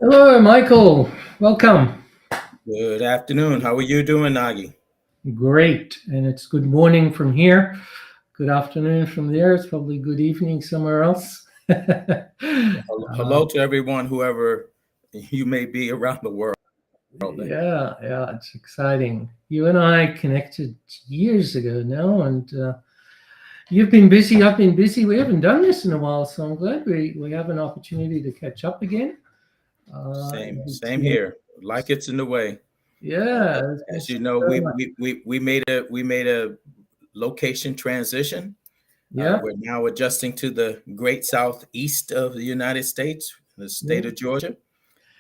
Hello, Michael. Welcome. Good afternoon. How are you doing, Nagi? Great. And it's good morning from here. Good afternoon from there. It's probably good evening somewhere else. Hello to everyone, whoever you may be around the world. Yeah, it's exciting. You and I connected years ago now, and you've been busy. I've been busy. We haven't done this in a while, so I'm glad we have an opportunity to catch up again. Same, It's same been, here. Like it's in the way. yeah, As it's you know, so we much. we we we made a location transition. Yeah, We're now adjusting to the great southeast of the United States, the yeah. state of Georgia.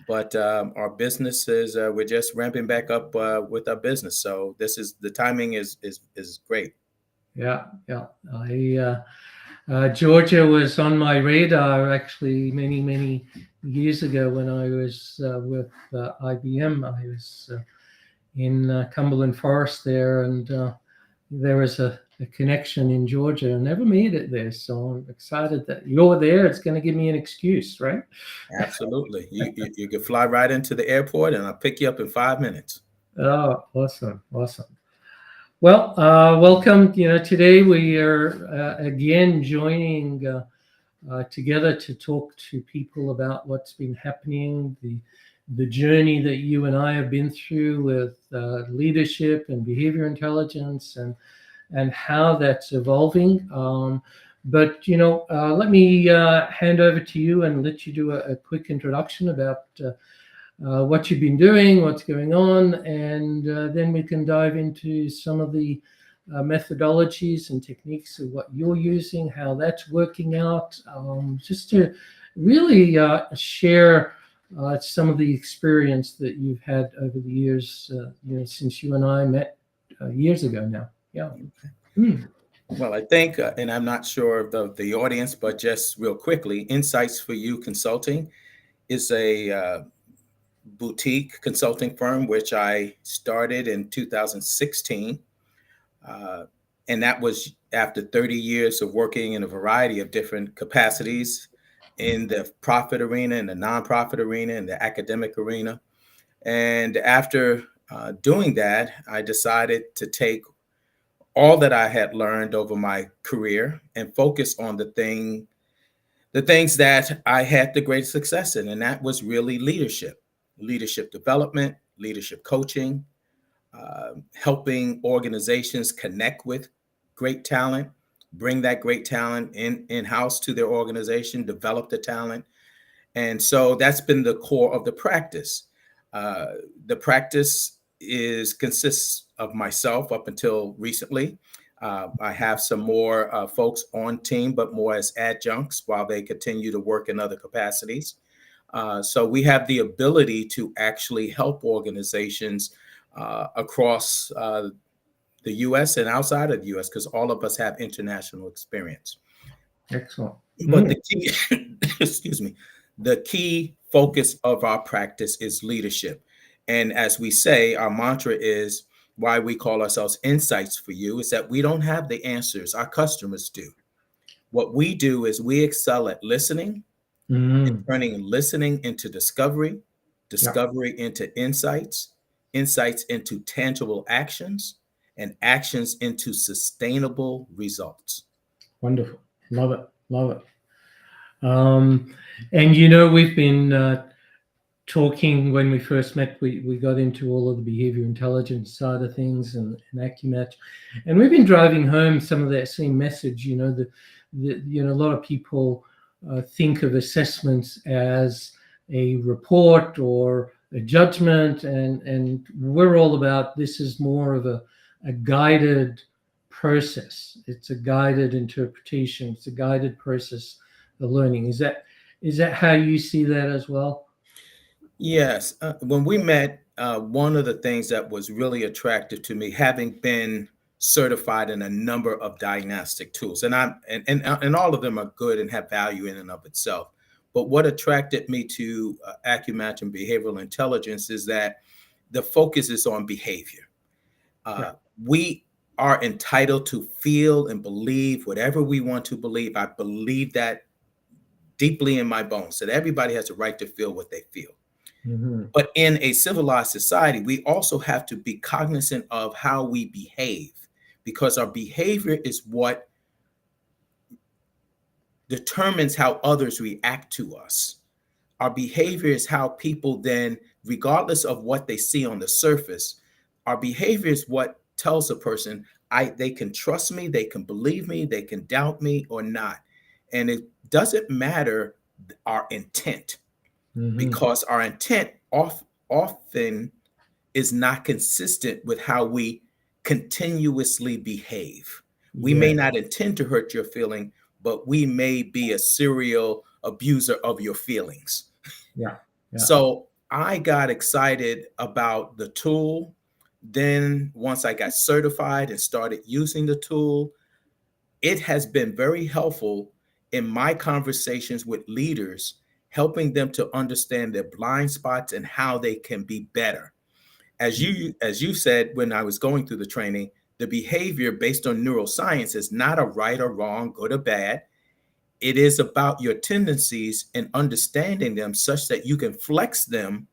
But our businesses, we're just ramping back up with our business. So this is the timing is great. Yeah. Georgia was on my radar actually many years ago when I was with IBM. I was in Cumberland Forest there, and there was a connection in Georgia. I never made it there, so I'm excited that you're there. It's going to give me an excuse, right? Absolutely. You can fly right into the airport and I'll pick you up in 5 minutes. Oh, awesome. Well, welcome. Today we are again joining together to talk to people about what's been happening, the journey that you and I have been through with leadership and behavior intelligence, and how that's evolving. But let me hand over to you and let you do a quick introduction about what you've been doing, what's going on, and then we can dive into some of the methodologies and techniques of what you're using, how that's working out, just to really share some of the experience that you've had over the years, since you and I met years ago now. Yeah. Hmm. Well, I think, and I'm not sure of the audience, but just real quickly, Insights for You Consulting is a boutique consulting firm which I started in 2016. Uh, and that was after 30 years of working in a variety of different capacities in the profit arena, in the nonprofit arena, in the academic arena. And after doing that, I decided to take all that I had learned over my career and focus on the things that I had the greatest success in, and that was really leadership development, leadership coaching, helping organizations connect with great talent, bring that great talent in house to their organization, develop the talent, and so that's been the core of the practice. Uh, the practice is consists of myself up until recently. I have some more folks on team, but more as adjuncts while they continue to work in other capacities. So we have the ability to actually help organizations across the U.S. and outside of the U.S. because all of us have international experience. Excellent. But Hmm. the key, excuse me, the key focus of our practice is leadership. And as we say, our mantra is why we call ourselves Insights for You is that we don't have the answers, our customers do. What we do is we excel at listening and Hmm. turning listening into discovery, Yeah. discovery into insights, insights into tangible actions, and actions into sustainable results. Wonderful. Love it. Love it. And we've been talking when we first met. We got into all of the behavior intelligence side of things and Acumatch, and we've been driving home some of that same message. A lot of people think of assessments as a report or a judgment, and we're all about this is more of a guided process. It's a guided interpretation. It's a guided process of learning. Is that how you see that as well? Yes, when we met, one of the things that was really attractive to me, having been certified in a number of diagnostic tools, and all of them are good and have value in and of itself. But what attracted me to Acumatch and behavioral intelligence is that the focus is on behavior. Yeah. Uh, we are entitled to feel and believe whatever we want to believe. I believe that deeply in my bones that everybody has a right to feel what they feel. Mhm. But in a civilized society, we also have to be cognizant of how we behave, because our behavior is what determines how others react to us. Our behavior is how people then, regardless of what they see on the surface, our behavior is what tells a person they can trust me, they can believe me, they can doubt me or not. And it doesn't matter our intent, Mhm. because our intent often is not consistent with how we continuously behave. We may Yeah. not intend to hurt your feeling, but we may be a serial abuser of your feelings. Yeah. Yeah. So I got excited about the tool. Then, once I got certified and started using the tool, it has been very helpful in my conversations with leaders, helping them to understand their blind spots and how they can be better. As you said when I was going through the training, the behavior based on neuroscience is not a right or wrong, good or bad. It is about your tendencies and understanding them such that you can flex them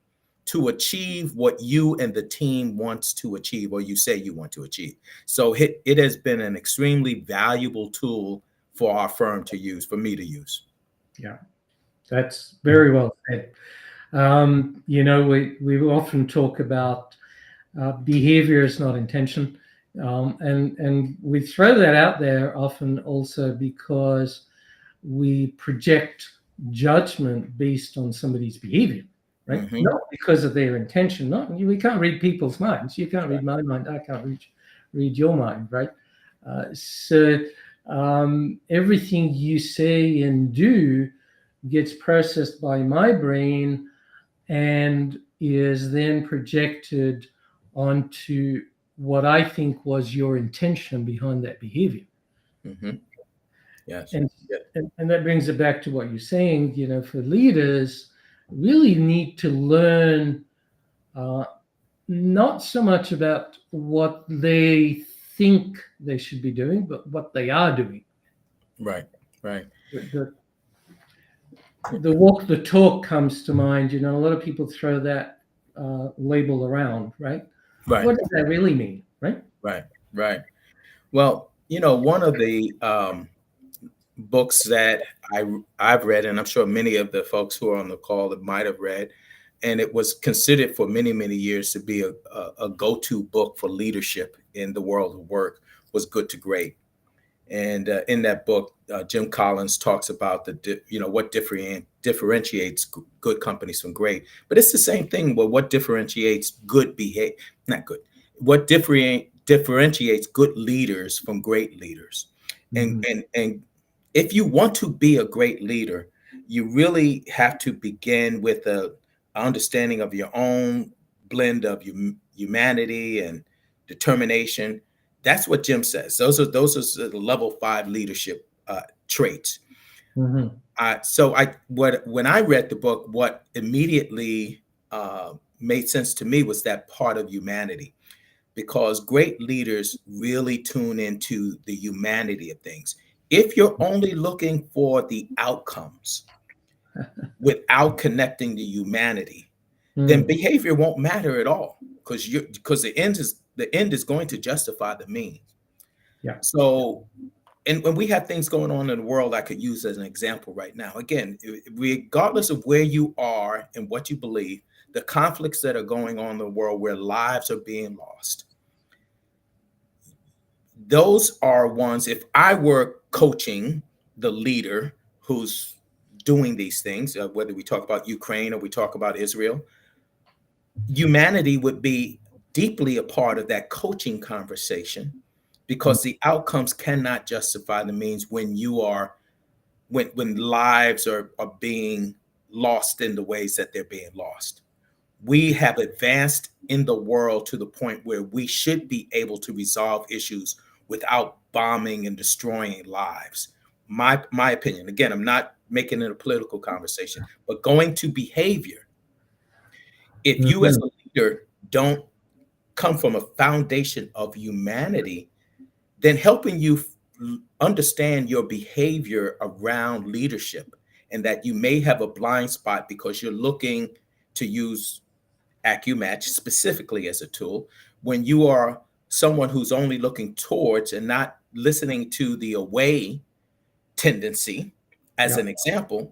to achieve what you and the team wants to achieve, or you say you want to achieve. So it has been an extremely valuable tool for our firm to use, for me to use. Yeah. That's very well said. We often talk about behavior is not intention, and we throw that out there often also because we project judgment based on somebody's behavior, right? Hmm. Not because of their intention. Not we can't read people's minds. You can't read my mind. I can't read your mind, right? So everything you say and do gets processed by my brain and is then projected onto what I think was your intention behind that behavior. Hmm. Yes. And, Yeah. and that brings it back to what you're saying, for leaders, really need to learn uh, not so much about what they think they should be doing, but what they are doing. Right. Right. The, the walk the talk comes to mind. A lot of people throw that label around, right? Right. What does that really mean, right? Right. Right. Well, one of the books that I've read, and I'm sure many of the folks who are on the call that might have read, and it was considered for many, many years to be a go-to book for leadership in the world of work, was Good to Great. And in that book, Jim Collins talks about what differentiates good companies from great. But it's the same thing. Well, what differentiates good behavior? Not good. What differentiates good leaders from great leaders? And Mm-hmm. and if you want to be a great leader, you really have to begin with a understanding of your own blend of humanity and determination. That's what Jim says. Those are the level 5 leadership traits. Mm-hmm. When I read the book, what immediately made sense to me was that part of humanity, because great leaders really tune into the humanity of things. If you're only looking for the outcomes without connecting the humanity, then Mm. behavior won't matter at all, because the end is going to justify the means. Yeah. So, and when we have things going on in the world, I could use as an example right now. Again, regardless of where you are and what you believe, the conflicts that are going on in the world where lives are being lost, those are ones, if I were coaching the leader who's doing these things, whether we talk about Ukraine or we talk about Israel, humanity would be deeply a part of that coaching conversation, because the outcomes cannot justify the means when lives are being lost in the ways that they're being lost. We have advanced in the world to the point where we should be able to resolve issues without bombing and destroying lives. My opinion. Again, I'm not making it a political conversation, but going to behavior. If you as Mm-hmm. a leader don't come from a foundation of humanity, then helping you understand your behavior around leadership, and that you may have a blind spot because you're looking to use AccuMatch specifically as a tool. When you are someone who's only looking towards and not listening to the away tendency, as Yeah. an example,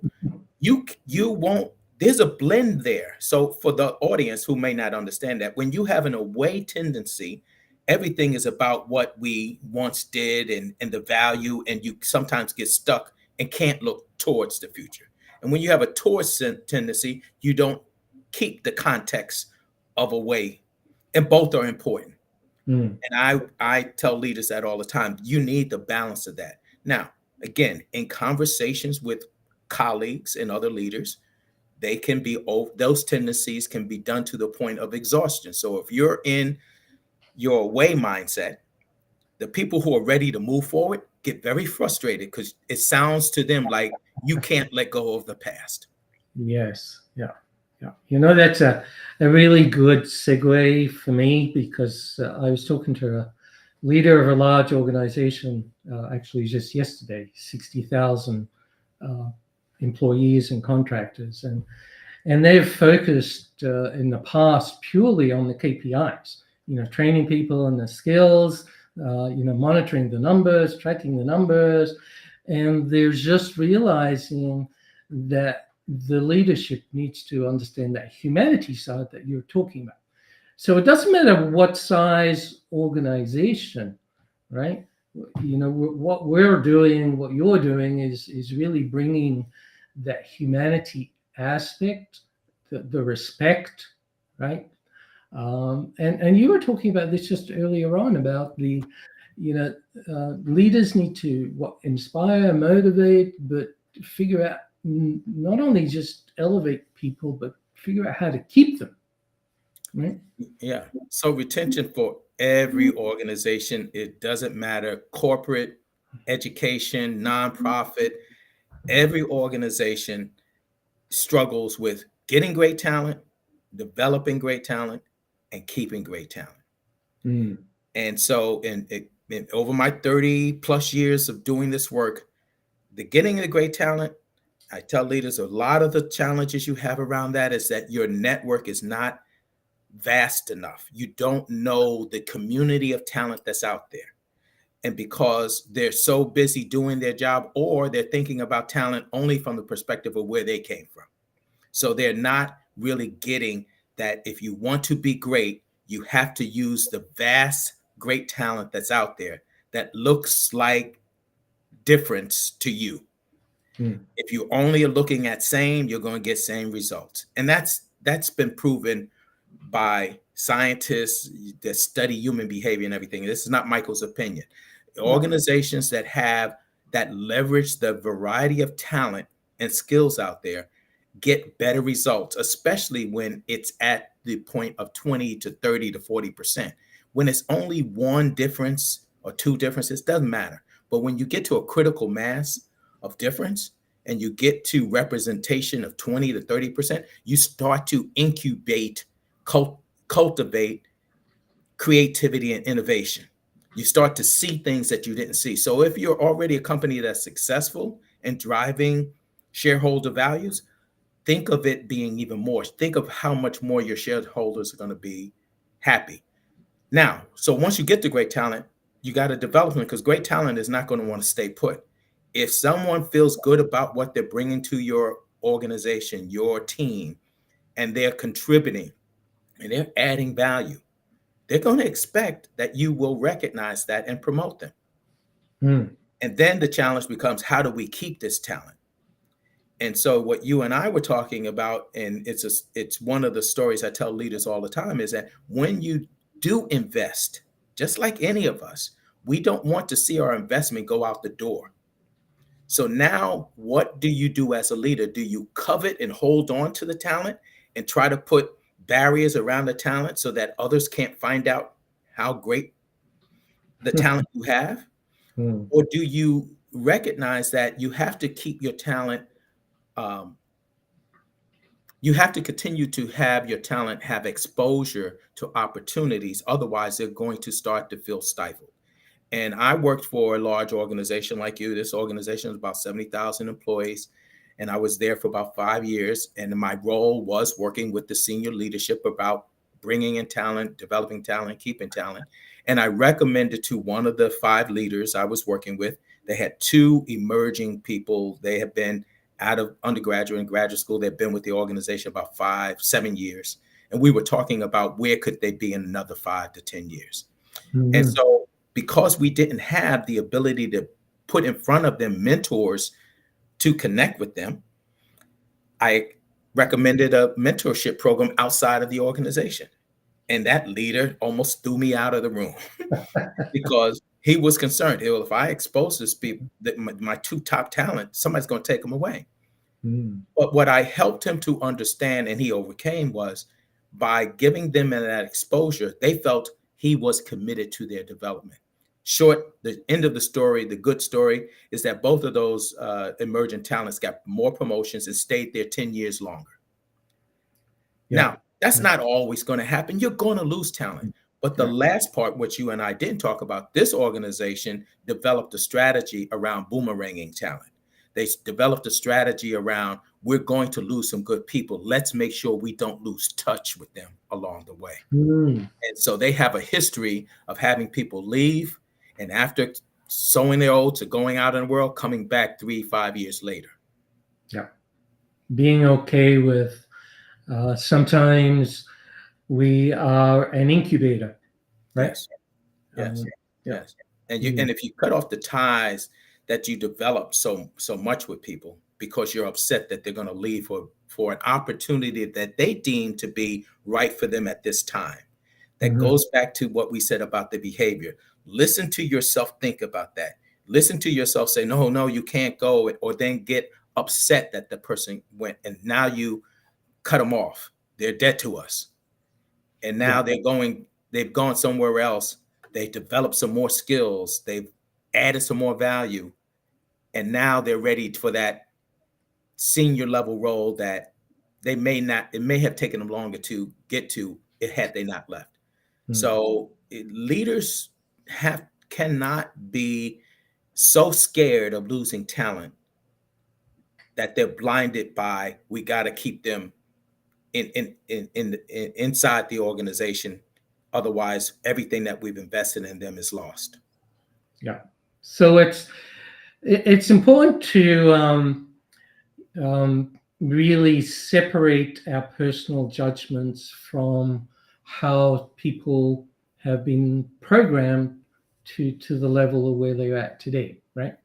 you won't, there's a blend there. So for the audience who may not understand that, when you have an away tendency, everything is about what we once did and the value, and you sometimes get stuck and can't look towards the future. And when you have a towards tendency, you don't keep the context of away, and both are important. Mm. And I tell leaders that all the time. You need the balance of that. Now, again, in conversations with colleagues and other leaders, they can be, those tendencies can be done to the point of exhaustion. So if you're in your away mindset, the people who are ready to move forward get very frustrated because it sounds to them like you can't let go of the past. Yes. Yeah. Yeah. That's a really good segue for me, because I was talking to a leader of a large organization actually just yesterday, 60,000 uh, employees and contractors. And they've focused in the past purely on the KPIs, training people and the skills, monitoring the numbers, tracking the numbers. And they're just realizing that the leadership needs to understand that humanity side that you're talking about. So it doesn't matter what size organization, right? What we're doing, what you're doing is really bringing that humanity aspect, the respect, right? And you were talking about this just earlier on about leaders need to inspire, motivate, but figure out, not only just elevate people, but figure out how to keep them, right? Yeah. So retention for every organization, it doesn't matter, corporate, education, nonprofit, every organization struggles with getting great talent, developing great talent, and keeping great talent. Mm. And so, in over my 30 plus years of doing this work, the getting the great talent, I tell leaders a lot of the challenges you have around that is that your network is not vast enough. You don't know the community of talent that's out there. And because they're so busy doing their job, or they're thinking about talent only from the perspective of where they came from. So they're not really getting that if you want to be great, you have to use the vast, great talent that's out there that looks like difference to you. Mm. If you only are looking at same, you're going to get same results. And that's been proven by scientists that study human behavior and everything. This is not Michael's opinion. Organizations that leverage the variety of talent and skills out there get better results, especially when it's at the point of 20 to 30 to 40%. When it's only one difference or two differences, doesn't matter. But when you get to a critical mass of difference and you get to representation of 20 to 30%, you start to incubate, cultivate creativity and innovation. You start to see things that you didn't see. So if you're already a company that's successful and driving shareholder values, think of it being even more. Think of how much more your shareholders are going to be happy. Now, so once you get the great talent, you got to develop them, because great talent is not going to want to stay put. If someone feels good about what they're bringing to your organization, your team, and they're contributing and they're adding value, they're going to expect that you will recognize that and promote them. Mm. And then the challenge becomes, how do we keep this talent? And so what you and I were talking about, and it's one of the stories I tell leaders all the time, is that when you do invest, just like any of us, we don't want to see our investment go out the door. So now what do you do as a leader? Do you covet and hold on to the talent and try to put barriers around the talent so that others can't find out how great the talent you have? Mm. Or do you recognize that you have to keep your talent, um, you have to continue to have your talent have exposure to opportunities? Otherwise, they're going to start to feel stifled. And I worked for a large organization like you. This organization is about 70,000 employees. and I was there for about 5 years. And my role was working with the senior leadership about bringing in talent, developing talent, keeping talent. And I recommended to one of the 5 leaders I was working with. They had 2 emerging people. They had been out of undergraduate and graduate school. They've been with the organization about 5, 7 years. And we were talking about where could they be in another 5 to 10 years. And so because we didn't have the ability to put in front of them mentors to connect with them, I recommended a mentorship program outside of the organization. And that leader almost threw me out of the room because he was concerned. Well, if I expose this people, that my 2 top talent, somebody's going to take them away. But what I helped him to understand, and he overcame, was by giving them that exposure, they felt he was committed to their development. The end of the story, the good story, is that both of those emerging talents got more promotions and stayed there 10 years longer. Yeah. Now, that's not always going to happen. You're going to lose talent. But the last part, which you and I didn't talk about, this organization developed a strategy around boomeranging talent. They developed a strategy around, we're going to lose some good people. Let's make sure we don't lose touch with them along the way. And so they have a history of having people leave, and after sowing their oats or going out in the world, coming back 3-5 years later. Yeah. Being okay with sometimes we are an incubator, right? Yes. And if you cut off the ties that you develop so much with people because you're upset that they're going to leave for an opportunity that they deem to be right for them at this time. That goes back to what we said about the behavior. Listen to yourself, think about that. Listen to yourself say, no, you can't go, or then get upset that the person went, and now you cut them off. They're dead to us. And now they've gone somewhere else. They developed some more skills. They've added some more value. And now they're ready for that senior level role that it may have taken them longer to get to had they not left. So leaders cannot be so scared of losing talent that they're blinded by, we got to keep them inside the organization. Otherwise, everything that we've invested in them is lost. Yeah. So it's important to really separate our personal judgments from how people have been programmed to the level of where they're at today, right?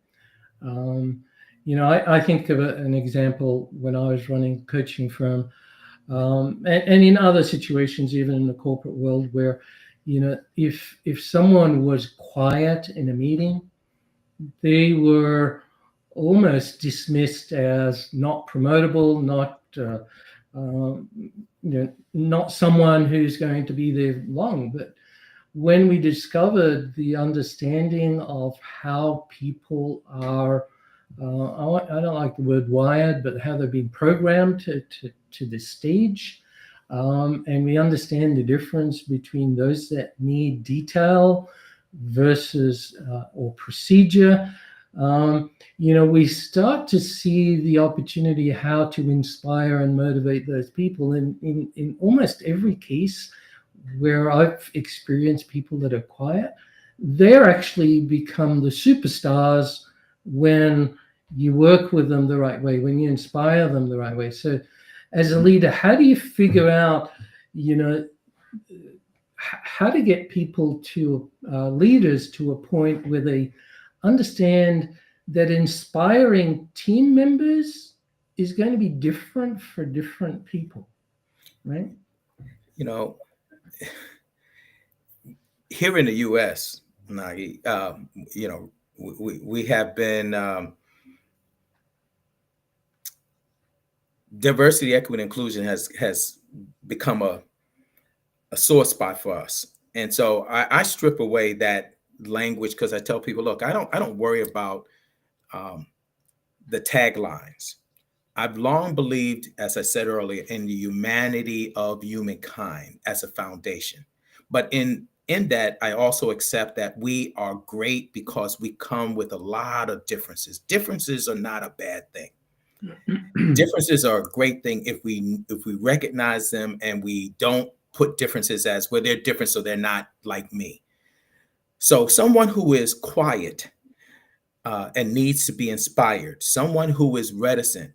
I think of an example when I was running a coaching firm, and in other situations, even in the corporate world, where if someone was quiet in a meeting, they were almost dismissed as not promotable, not someone who's going to be there long. But when we discovered the understanding of how people are, I don't like the word wired, but how they've been programmed to this stage, and we understand the difference between those that need detail versus or procedure. We start to see the opportunity how to inspire and motivate those people. In almost every case where I've experienced people that are quiet, they're actually become the superstars when you work with them the right way, when you inspire them the right way. So as a leader, how do you figure out, how to get people to leaders to a point where they understand that inspiring team members is going to be different for different people, right? Here in the U.S., Nagui, we have been diversity, equity, and inclusion has become a sore spot for us, and so I strip away that language because I tell people, look, I don't worry about the taglines. I've long believed, as I said earlier, in the humanity of humankind as a foundation, but in that, I also accept that we are great because we come with a lot of differences. Differences are not a bad thing. Differences are a great thing if we recognize them and we don't put differences as, well, they're different, so they're not like me. So someone who is quiet and needs to be inspired, someone who is reticent,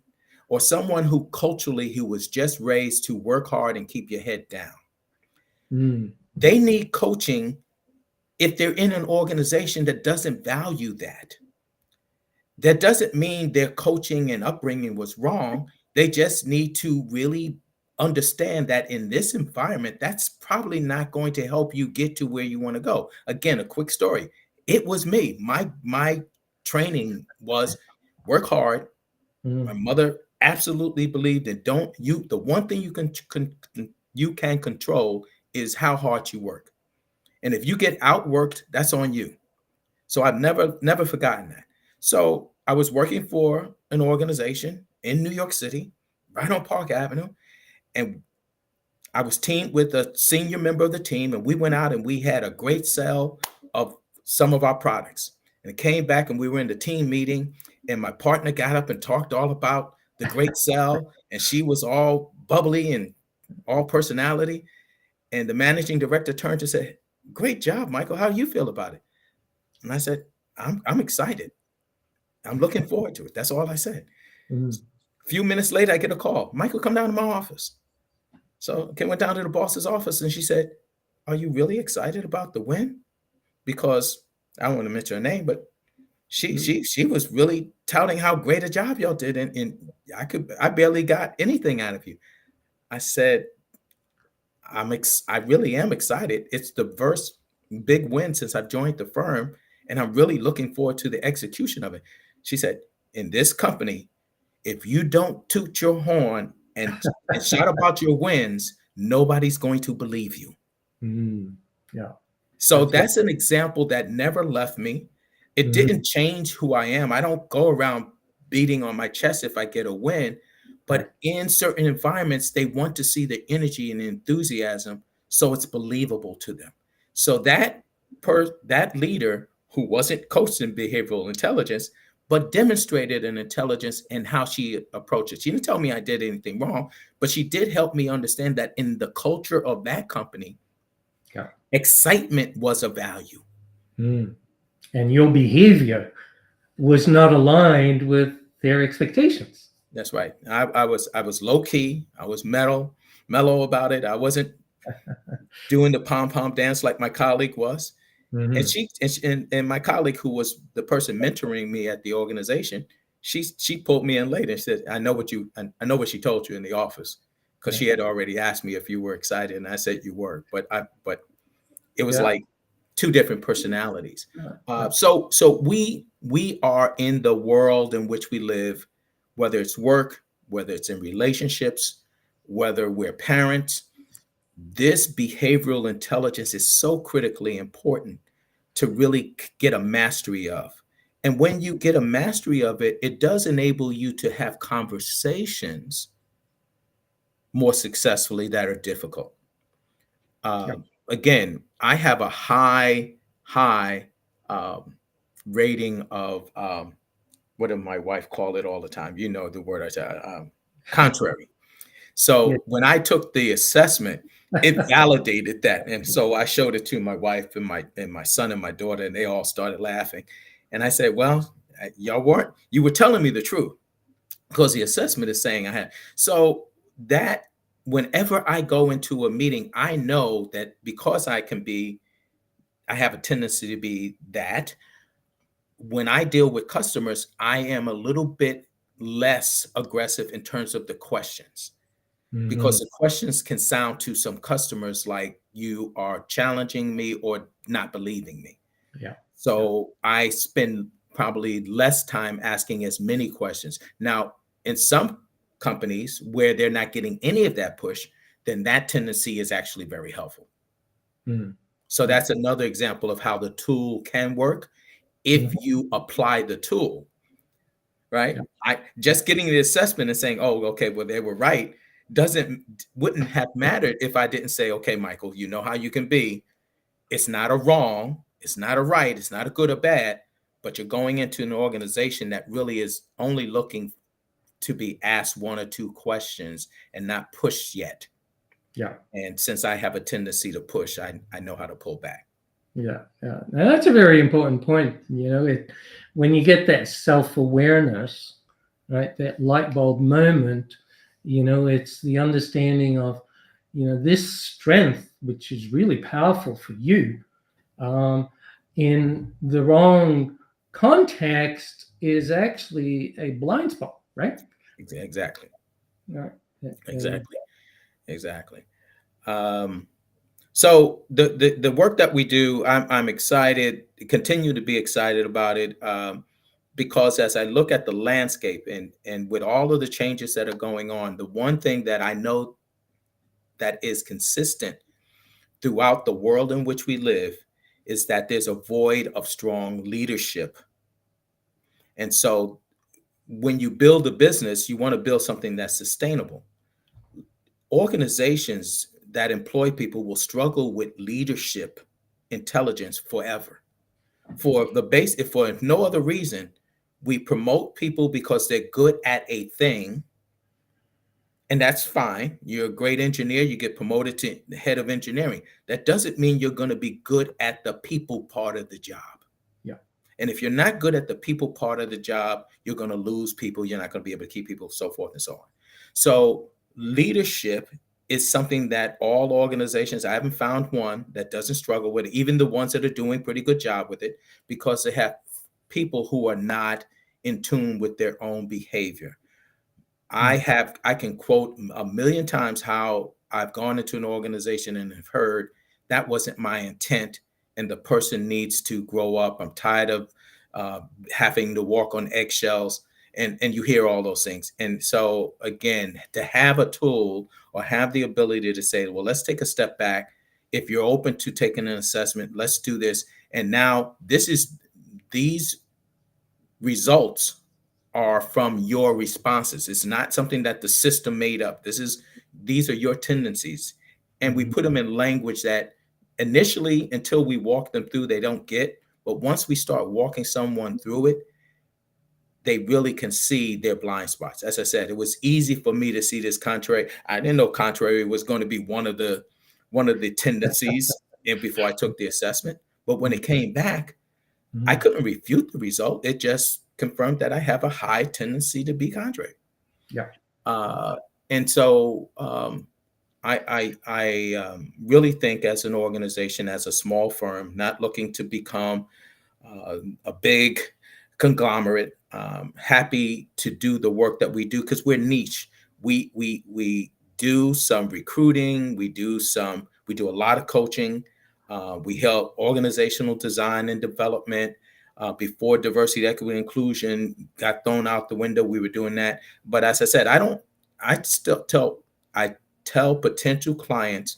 or someone who culturally who was just raised to work hard and keep your head down. They need coaching if they're in an organization that doesn't value that. That doesn't mean their coaching and upbringing was wrong. They just need to really understand that in this environment, that's probably not going to help you get to where you want to go. Again, a quick story. It was me. My training was work hard. My mother absolutely believed that the one thing you can control is how hard you work. And if you get outworked, that's on you. So I've never forgotten that. So I was working for an organization in New York City, right on Park Avenue, and I was teamed with a senior member of the team, and we went out and we had a great sale of some of our products. And it came back and we were in the team meeting, and my partner got up and talked all about the great sale, and she was all bubbly and all personality. And the managing director turned to say, "Great job, Michael. How do you feel about it?" And I said, I'm excited. I'm looking forward to it. That's all I said. A few minutes later, I get a call. "Michael, come down to my office." So I went down to the boss's office and she said, "Are you really excited about the win?" Because I don't want to mention her name, but she was really touting how great a job y'all did. And I barely got anything out of you. I said, I really am excited. It's the first big win since I've joined the firm, and I'm really looking forward to the execution of it. She said, "In this company, if you don't toot your horn and shout about your wins, nobody's going to believe you." Yeah. So that's an example that never left me. It didn't change who I am. I don't go around beating on my chest if I get a win, but in certain environments, they want to see the energy and enthusiasm, so it's believable to them. So that leader who wasn't coached in behavioral intelligence, but demonstrated an intelligence in how she approached it. She didn't tell me I did anything wrong, but she did help me understand that in the culture of that company, excitement was a value. And your behavior was not aligned with their expectations. That's right. I was low key. I was mellow about it. I wasn't doing the pom pom dance like my colleague was. And my colleague, who was the person mentoring me at the organization, she pulled me in later and said, I know what she told you in the office, because she had already asked me if you were excited, and I said you were, but it was like two different personalities. So we are in the world in which we live, whether it's work, whether it's in relationships, whether we're parents. This behavioral intelligence is so critically important to really get a mastery of. And when you get a mastery of it, it does enable you to have conversations more successfully that are difficult. Again, I have a high rating of what did my wife call it all the time? You know the word I said, contrary. So when I took the assessment, it validated that, and so I showed it to my wife and my son and my daughter, and they all started laughing. And I said, "Well, you were telling me the truth, because the assessment is saying I had." So that whenever I go into a meeting, I know that because I have a tendency to be that. When I deal with customers, I am a little bit less aggressive in terms of the questions, because the questions can sound to some customers like you are challenging me or not believing me. So I spend probably less time asking as many questions. Now, in some companies where they're not getting any of that push, then that tendency is actually very helpful. So that's another example of how the tool can work if you apply the tool, right? I just getting the assessment and saying, "Oh, okay, well, they were right," wouldn't have mattered if I didn't say, "Okay, Michael, you know how you can be. It's not a wrong, it's not a right, it's not a good or bad, but you're going into an organization that really is only looking to be asked one or two questions and not pushed yet. Yeah. And since I have a tendency to push, I know how to pull back. Yeah. Yeah. And that's a very important point. When you get that self-awareness, right, that light bulb moment, it's the understanding of, this strength, which is really powerful for you, in the wrong context is actually a blind spot, right? Exactly. Right. Exactly. So the work that we do, I'm excited, continue to be excited about it, because as I look at the landscape and with all of the changes that are going on, the one thing that I know that is consistent throughout the world in which we live is that there's a void of strong leadership. And so when you build a business, you want to build something that's sustainable. Organizations that employ people will struggle with leadership intelligence forever. For the base, if for no other reason, we promote people because they're good at a thing, and that's fine. You're a great engineer, you get promoted to the head of engineering. That doesn't mean you're going to be good at the people part of the job. Yeah. And if you're not good at the people part of the job, you're going to lose people. You're not going to be able to keep people, so forth and so on. So leadership is something that all organizations, I haven't found one that doesn't struggle with it, even the ones that are doing a pretty good job with it, because they have people who are not in tune with their own behavior. I can quote a million times how I've gone into an organization and have heard that wasn't my intent and the person needs to grow up. I'm tired of having to walk on eggshells, and you hear all those things. And so again, to have a tool or have the ability to say, well, let's take a step back. If you're open to taking an assessment, let's do this. And now these results are from your responses. It's not something that the system made up. These are your tendencies. And we put them in language that initially, until we walk them through, they don't get. But once we start walking someone through it, they really can see their blind spots. As I said, it was easy for me to see this contrary. I didn't know contrary was going to be one of the tendencies and before I took the assessment. But when it came back, I couldn't refute the result. It just confirmed that I have a high tendency to be contrary. Yeah. And so I really think as an organization, as a small firm, not looking to become a big conglomerate, happy to do the work that we do because we're niche. We do some recruiting. We do a lot of coaching. We help organizational design and development. Before diversity, equity, inclusion got thrown out the window, we were doing that. But as I said, I tell potential clients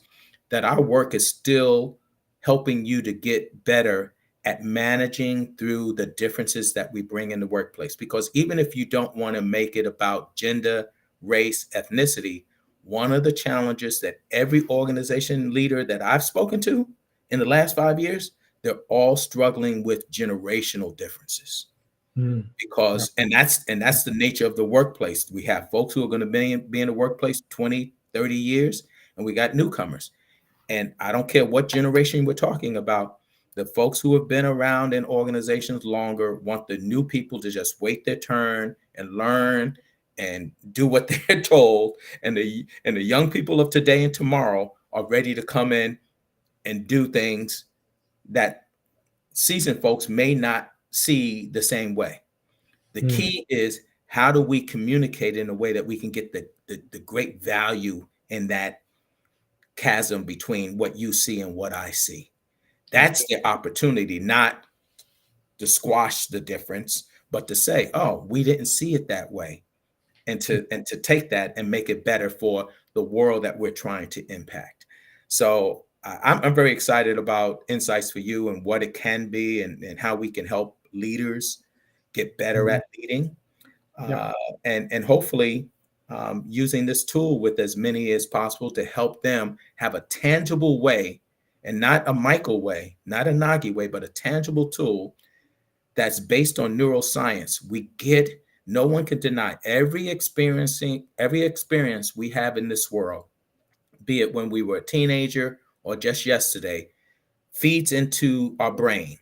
that our work is still helping you to get better at managing through the differences that we bring in the workplace. Because even if you don't want to make it about gender, race, ethnicity, one of the challenges that every organization leader that I've spoken to in the last 5 years, they're all struggling with generational differences. Because and that's the nature of the workplace. We have folks who are going to be in the workplace 20, 30 years, and we got newcomers. And I don't care what generation we're talking about. The folks who have been around in organizations longer want the new people to just wait their turn and learn and do what they're told. And the young people of today and tomorrow are ready to come in and do things that seasoned folks may not see the same way. The key is, how do we communicate in a way that we can get the great value in that chasm between what you see and what I see? That's the opportunity, not to squash the difference, but to say, oh, we didn't see it that way. And to take that and make it better for the world that we're trying to impact. So I'm very excited about Insights for You and what it can be and how we can help leaders get better at leading. And hopefully using this tool with as many as possible to help them have a tangible way, and not a Michael way, not a Nagui way, but a tangible tool that's based on neuroscience. We get No one can deny every experience we have in this world, be it when we were a teenager or just yesterday, feeds into our brain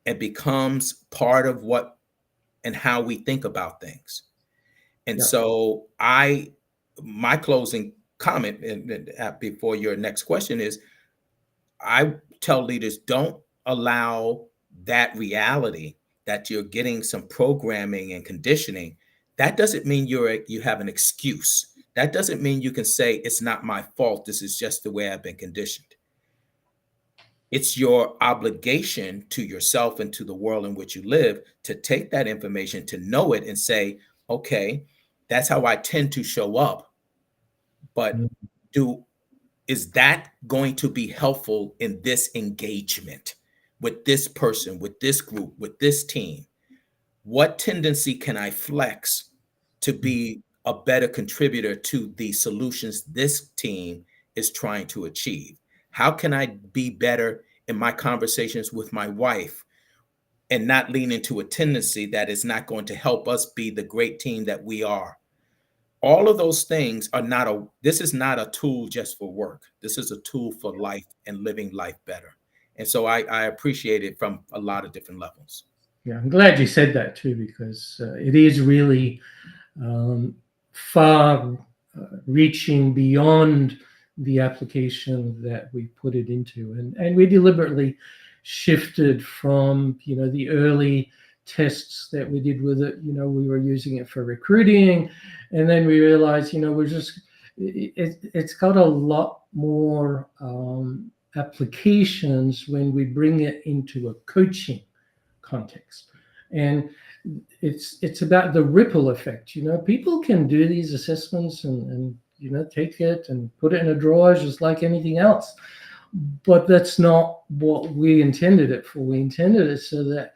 and becomes part of what and how we think about things. And Yeah. so my closing comment before your next question is, I tell leaders, don't allow that reality that you're getting some programming and conditioning. That doesn't mean you have an excuse. That doesn't mean you can say it's not my fault. This is just the way I've been conditioned. It's your obligation to yourself and to the world in which you live to take that information, to know it and say, okay, that's how I tend to show up. But do is that going to be helpful in this engagement with this person, with this group, with this team? What tendency can I flex to be a better contributor to the solutions this team is trying to achieve? How can I be better in my conversations with my wife and not lean into a tendency that is not going to help us be the great team that we are? All of those things are this is not a tool just for work. This is a tool for life and living life better. And so I appreciate it from a lot of different levels. Yeah, I'm glad you said that too, because it is really far reaching beyond the application that we put it into. And we deliberately shifted from, the early tests that we did with it. We were using it for recruiting, and then we realized, it's got a lot more applications when we bring it into a coaching context. And it's about the ripple effect. People can do these assessments and take it and put it in a drawer just like anything else, but that's not what we intended it for. We intended it so that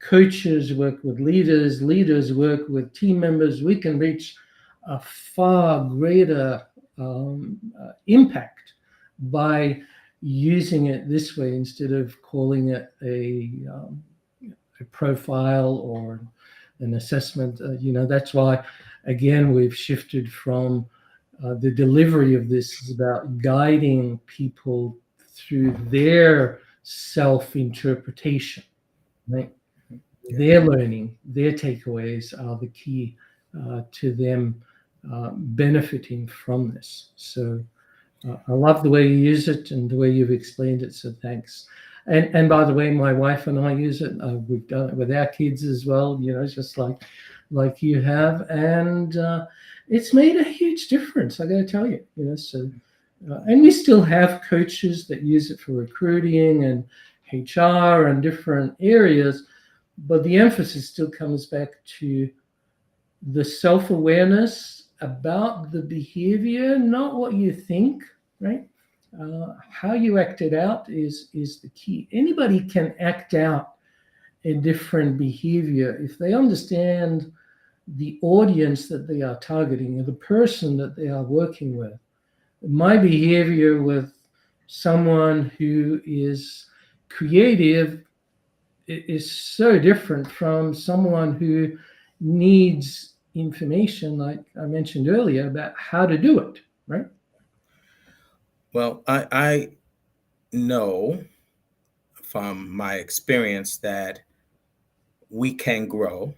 coaches work with leaders, leaders work with team members. We can reach a far greater impact by using it this way instead of calling it a profile or an assessment. That's why, again, we've shifted from the delivery of this is about guiding people through their self-interpretation, right? Yeah. Their learning, their takeaways are the key to them benefiting from this. So I love the way you use it and the way you've explained it. So thanks. And by the way, my wife and I use it. We've done it with our kids as well. Just like you have, and it's made a huge difference. I got to tell you. So and we still have coaches that use it for recruiting and HR and different areas, but the emphasis still comes back to the self-awareness about the behavior, not what you think, right? How you act it out is the key. Anybody can act out a different behavior if they understand the audience that they are targeting, or the person that they are working with. My behavior with someone who is creative is so different from someone who needs information, like I mentioned earlier, about how to do it, right? Well, I know from my experience that we can grow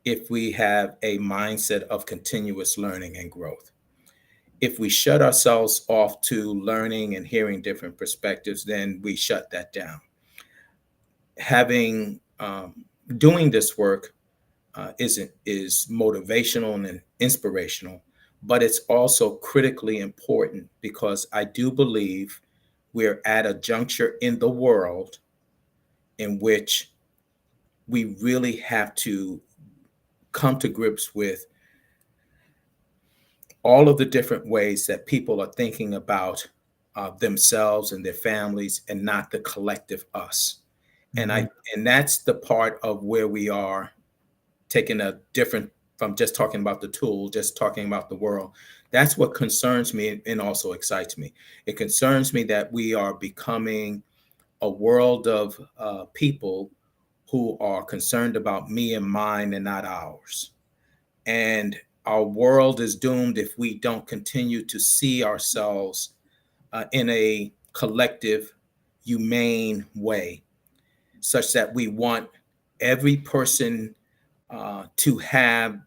if we have a mindset of continuous learning and growth. If we shut ourselves off to learning and hearing different perspectives, then we shut that down. Doing this work is motivational and inspirational, but it's also critically important because I do believe we're at a juncture in the world in which we really have to come to grips with all of the different ways that people are thinking about themselves and their families and not the collective us. Mm-hmm. And that's the part of where we are taking a different from just talking about the tool, just talking about the world. That's what concerns me and also excites me. It concerns me that we are becoming a world of people who are concerned about me and mine and not ours. And our world is doomed if we don't continue to see ourselves in a collective, humane way, such that we want every person to have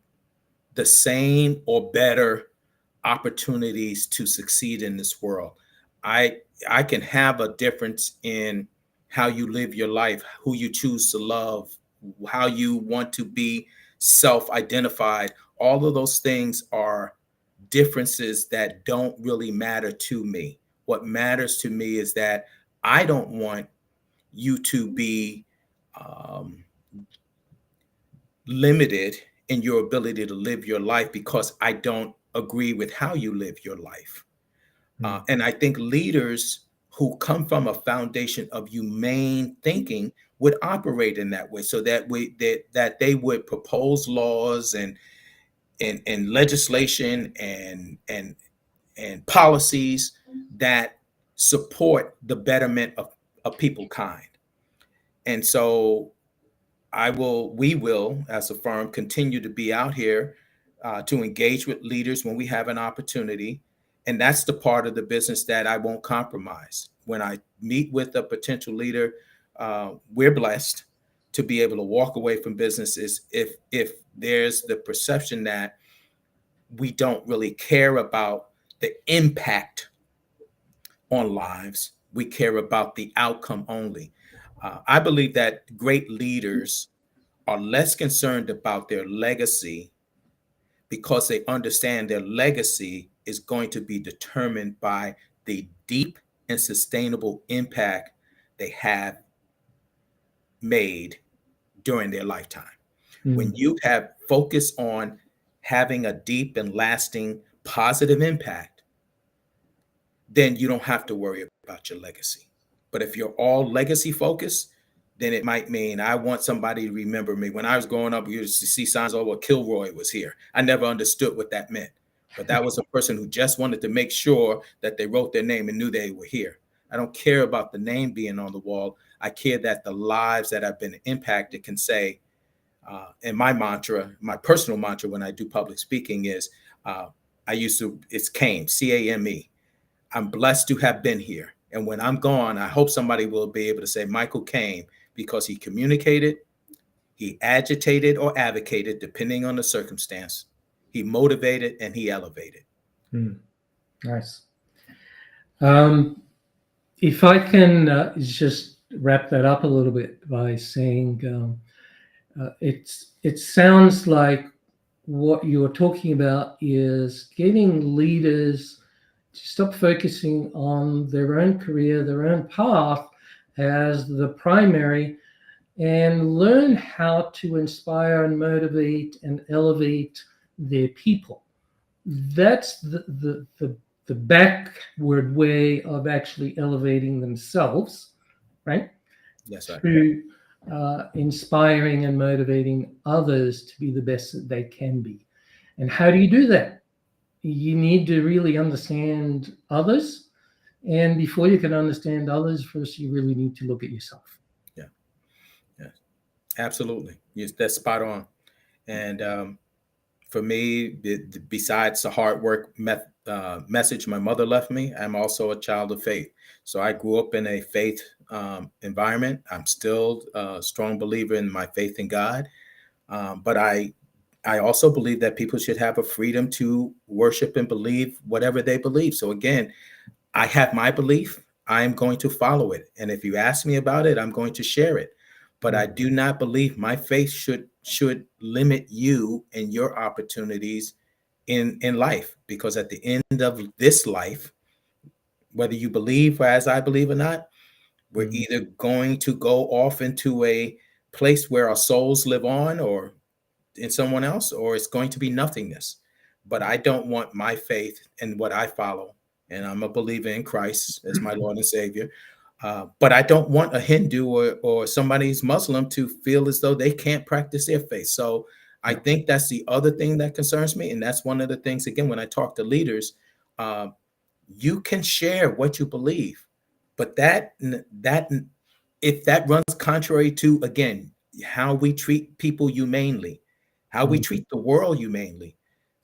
the same or better opportunities to succeed in this world. I I can have a difference in how you live your life, who you choose to love, how you want to be self-identified. All of those things are differences that don't really matter to me. What matters to me is that I don't want you to be um, limited in your ability to live your life because I don't agree with how you live your life. Mm. And I think leaders who come from a foundation of humane thinking would operate in that way, so that that they would propose laws and legislation and policies that support the betterment of people kind. And so we will, as a firm, continue to be out here to engage with leaders when we have an opportunity. And that's the part of the business that I won't compromise. When I meet with a potential leader, we're blessed to be able to walk away from businesses if there's the perception that we don't really care about the impact on lives. We care about the outcome only. I believe that great leaders are less concerned about their legacy because they understand their legacy is going to be determined by the deep and sustainable impact they have made during their lifetime. When Mm. you have focused on having a deep and lasting positive impact, then you don't have to worry about your legacy. But if you're all legacy focused, then it might mean I want somebody to remember me. When I was growing up, you used to see signs, oh, well, Kilroy was here. I never understood what that meant. But that was a person who just wanted to make sure that they wrote their name and knew they were here. I don't care about the name being on the wall. I care that the lives that have been impacted can say, and my mantra, my personal mantra when I do public speaking is, uh, it's CAME, CAME. I'm blessed to have been here. And when I'm gone, I hope somebody will be able to say Michael came because he communicated, he agitated or advocated, depending on the circumstance. He motivated and he elevated. Mm. Nice. Um, if I can just wrap that up a little bit by saying it sounds like what you're talking about is getting leaders to stop focusing on their own career, their own path as the primary, and learn how to inspire and motivate and elevate their people. That's the backward way of actually elevating themselves, right? That's right. Through inspiring and motivating others to be the best that they can be. And how do you do that? You need to really understand others. And before you can understand others, first you really need to look at yourself. Yeah. Yeah. Absolutely. Yes, that's spot on. And for me, besides the hard work message my mother left me, I'm also a child of faith. So I grew up in a faith environment. I'm still a strong believer in my faith in God. But I also believe that people should have a freedom to worship and believe whatever they believe. So again, I have my belief. I am going to follow it. And if you ask me about it, I'm going to share it. But I do not believe my faith should limit you and your opportunities in life. Because at the end of this life, whether you believe as I believe or not, we're Mm. either going to go off into a place where our souls live on or in someone else, or it's going to be nothingness. But I don't want my faith and what I follow, and I'm a believer in Christ as my Lord and Savior. But I don't want a Hindu or somebody's Muslim to feel as though they can't practice their faith. So I Yeah. think that's the other thing that concerns me. And that's one of the things, again, when I talk to leaders, uh, you can share what you believe, but that if that runs contrary to, again, how we treat people humanely, how we treat the world humanely,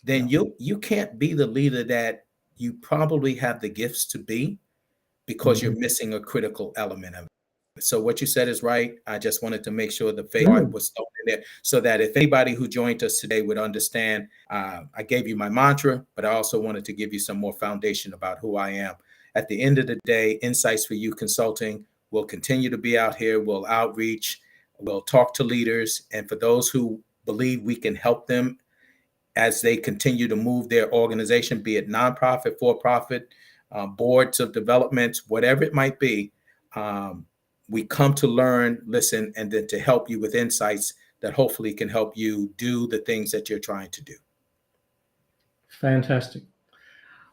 then you can't be the leader that you probably have the gifts to be, because you're missing a critical element of it. So what you said is right. I just wanted to make sure the faith part was thrown in there, so that if anybody who joined us today would understand, I gave you my mantra, but I also wanted to give you some more foundation about who I am. At the end of the day, Insights for You Consulting will continue to be out here. We'll outreach, we'll talk to leaders, and for those who believe we can help them as they continue to move their organization, be it nonprofit, for-profit, boards of development, whatever it might be, we come to learn, listen, and then to help you with insights that hopefully can help you do the things that you're trying to do. Fantastic.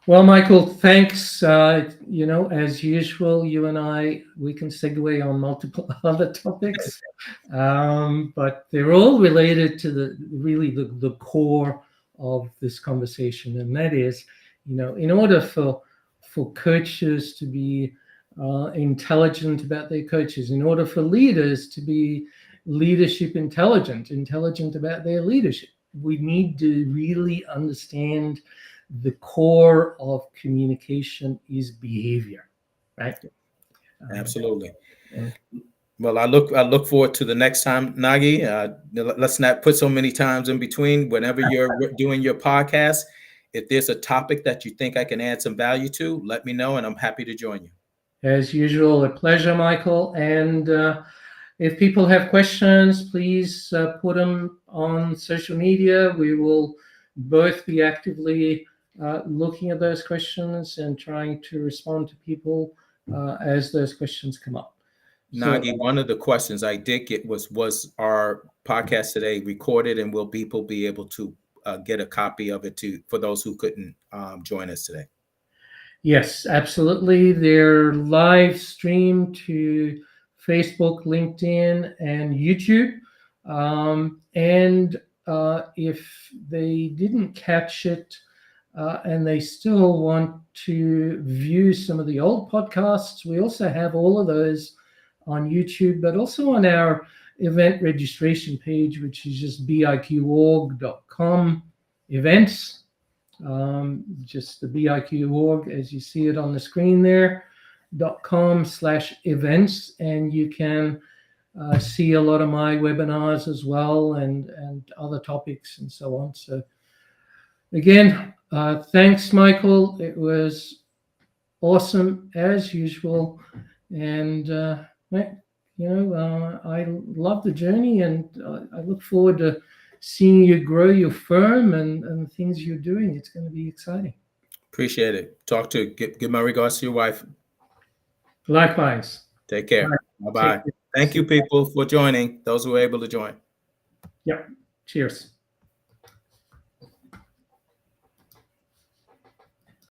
Well, Michael, thanks. As usual, you and we can segue on multiple other topics, but they're all related to the core of this conversation, and that is, in order for coaches to be intelligent about their coaches, in order for leaders to be leadership intelligent about their leadership, we need to really understand the core of communication is behavior, right? Absolutely. Well, I look forward to the next time, Nagui. Let's not put so many times in between. Whenever you're doing your podcast, if there's a topic that you think I can add some value to, let me know, and I'm happy to join you. As usual, a pleasure, Michael. And if people have questions, please put them on social media. We will both be actively looking at those questions and trying to respond to people as those questions come up. Nagui, one of the questions I did get was our podcast today recorded, and will people be able to get a copy of it for those who couldn't join us today? Yes, absolutely. They're live streamed to Facebook, LinkedIn, and YouTube. And if they didn't catch it and they still want to view some of the old podcasts, we also have all of those on YouTube, but also on our event registration page, which is just biqorg.com events. Just the biq.org as you see it on the screen there, .com/events, and you can see a lot of my webinars as well, and other topics and so on. So again, thanks, Michael. It was awesome as usual, and I love the journey, and I look forward to seeing you grow your firm and the things you're doing. It's going to be exciting. Appreciate it. Give my regards to your wife. Likewise. Take care. Bye-bye. Thank you, people, for joining, those who were able to join. Yep. Cheers.